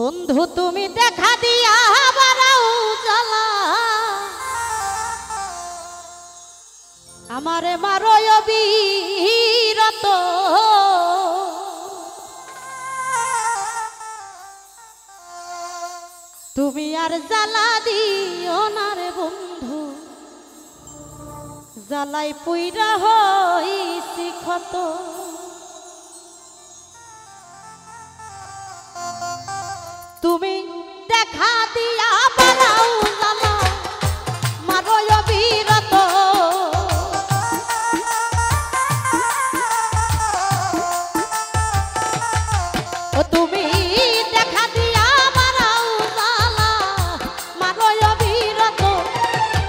বন্ধু তুমি দেখা দিয়া বারাও জ্বালা আমারে মারো অবিরত তুমি আর জ্বালা দিও না রে বন্ধু জ্বালাই পুইরা হইছি ক্ষত তুমি দেখা দিয়া বারাও জ্বালা মারো অবিরত ও তুমি দেখা দিয়া বারাও জ্বালা মারো অবিরত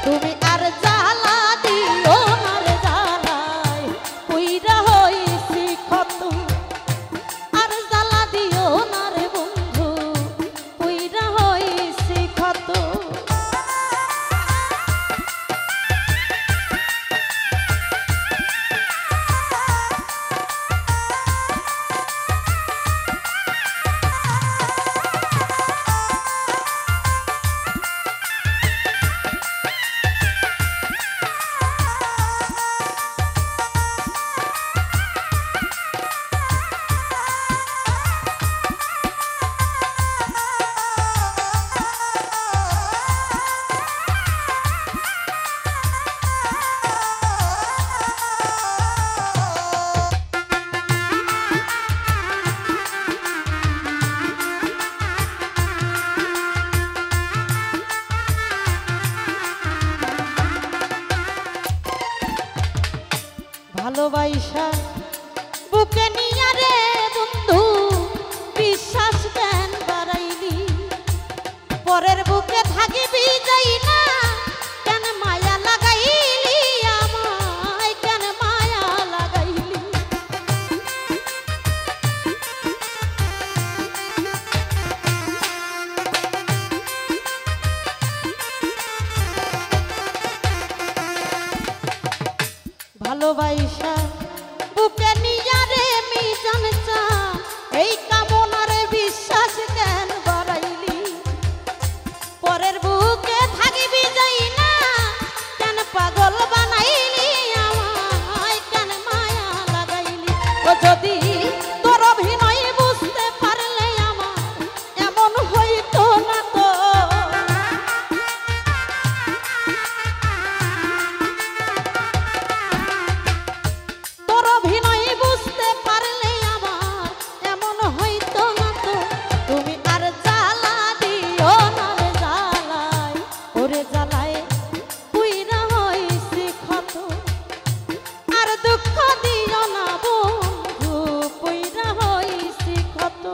তুমি আর জ্বালা দিও না রে জ্বালাই পুইরা হইছি ক্ষত আর জ্বালা দিও না রে বন্ধু পুইরা হইছি ক্ষত ভালোবাসা বুকে নিয়া রে বন্ধু বিশ্বাস কেন বাড়াইলি পরের বুকে থাকিবি যাই না কেন মায়া লাগাইলি আমায় কেন মায়া লাগাইলি ভালোবাসা বুকে নিয়া রে মিজান চা এই কামনার বিশ্বাস কেন বাড়াইলি পরের বুকে থাকিবি যাই না কেন পাগল বানাইলি আমায় কেন মায়া লাগাইলি ও যদি তোর অভিনয় বুঝতে পারলে আমার এমন হইতো না তো তোর অভিনয় বুঝতে পারলে আমার এমন হইতো না তো তুমি আর জ্বালা দিও না রে জ্বালাই ওরে জ্বালায় পুইরা হইছি ক্ষত আর দুঃখ দিও না বন্ধু পুইরা হইছি ক্ষত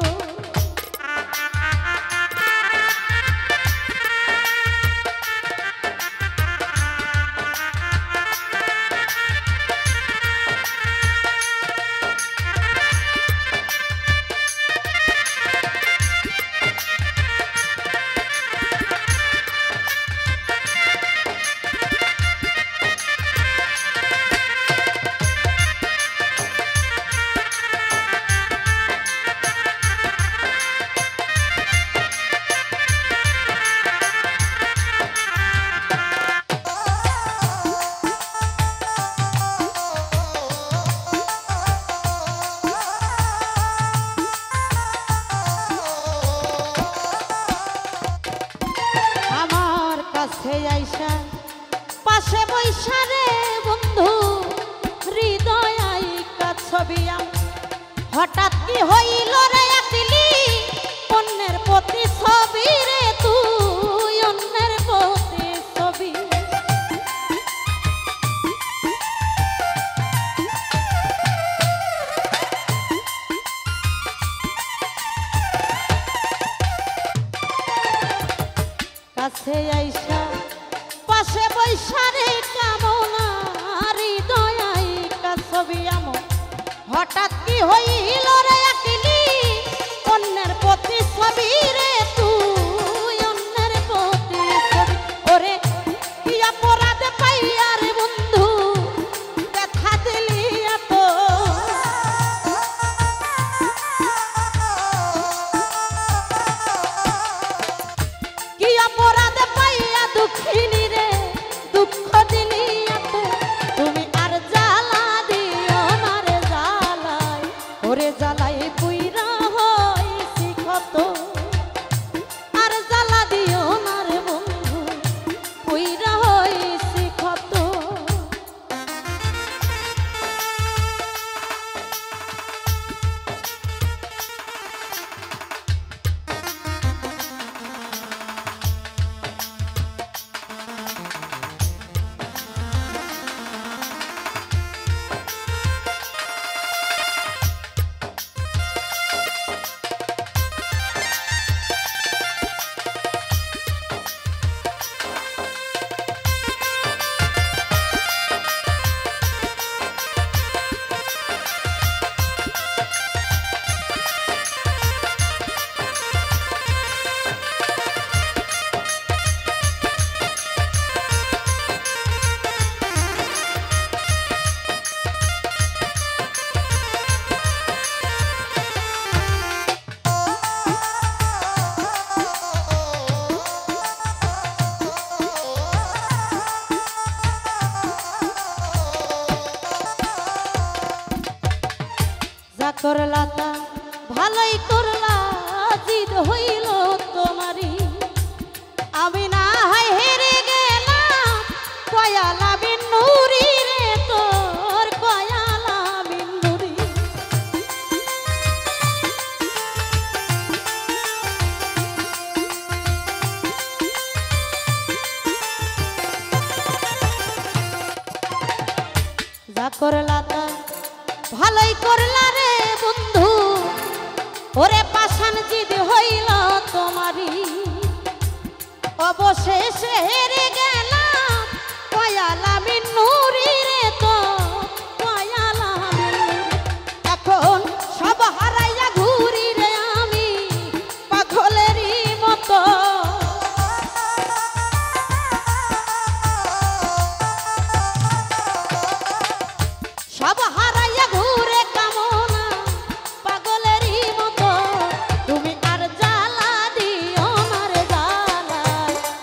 আমার কাছে আইসা পাশে বইসা রে বন্ধু হৃদয় আইকা ছবি হঠাৎ কি হইল রে আকলি অন্যের প্রতি ছবি রে তুই অন্যের প্রতি ছবি কাছে আইসা পাশে বইসা রে কামনা হৃদয় আইকা ছবি আমার হঠাৎ কি হইল রে আকলি অন্যের প্রতি ছবি রে তুই অন্যের প্রতি ছবি ওরে কি অপরাধ পাইয়া রে বন্ধু দেখা দিলি এত ওরে জ্বালাই পুইরা হইছি কত আর জ্বালা দিও না রে বন্ধু পুইরা হইছি কত করলা তা ভালোই করলা জিদ হইল তোমারি আমি না হয় হেরে গেলাম কয়ালা বিন্দুরি রে তোর কয়ালা বিন্দুরি যা করলা তা ভালোই করলা রে বন্ধু ওরে পাষাণ জিদ হইল তোমারি অবশেষে হেরে গেলাম কয়ালা বিন্দুরি রে তো কয়ালা এখন সব হারাইয়া ঘুরি রে আমি পাগলেরই মতো সব হারাইয়া ঘুরে কামনা পাগলেরই মতো তুমি আর জ্বালা দিও না রে জ্বালা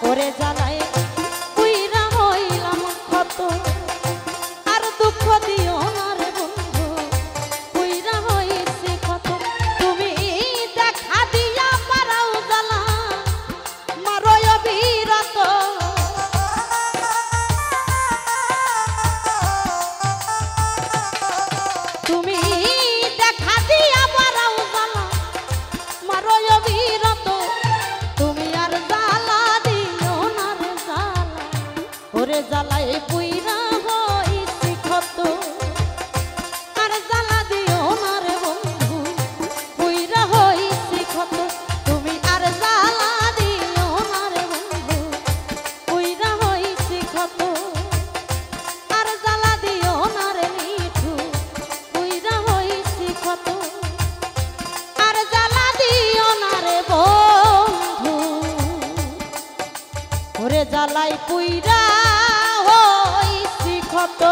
ওরে জ্বালায় পুইরা হইলাম কত আর দুঃখ দিও না রে বন্ধু পুইরা হইছে কত তুমি দেখা দিয়া পারাও জ্বালা মারয় বিরত তুমি দেখা দিয়া পারাও জ্বালা মারয় বিরত তুমি আর জ্বালা দিও না রে জ্বালা ওরে জ্বালায় পুইরা হইছি কত আর জ্বালা দিও না রে বন্ধু পুইরা হইছি কত তুমি আর জ্বালা দিও না রে বন্ধু পুইরা হইছি কত আর জ্বালা দিও না রে মিঠু পুইরা হইছি কত আর জ্বালা দিও না রে বন্ধু ওরে জ্বালাই পুইরা হইছি কত।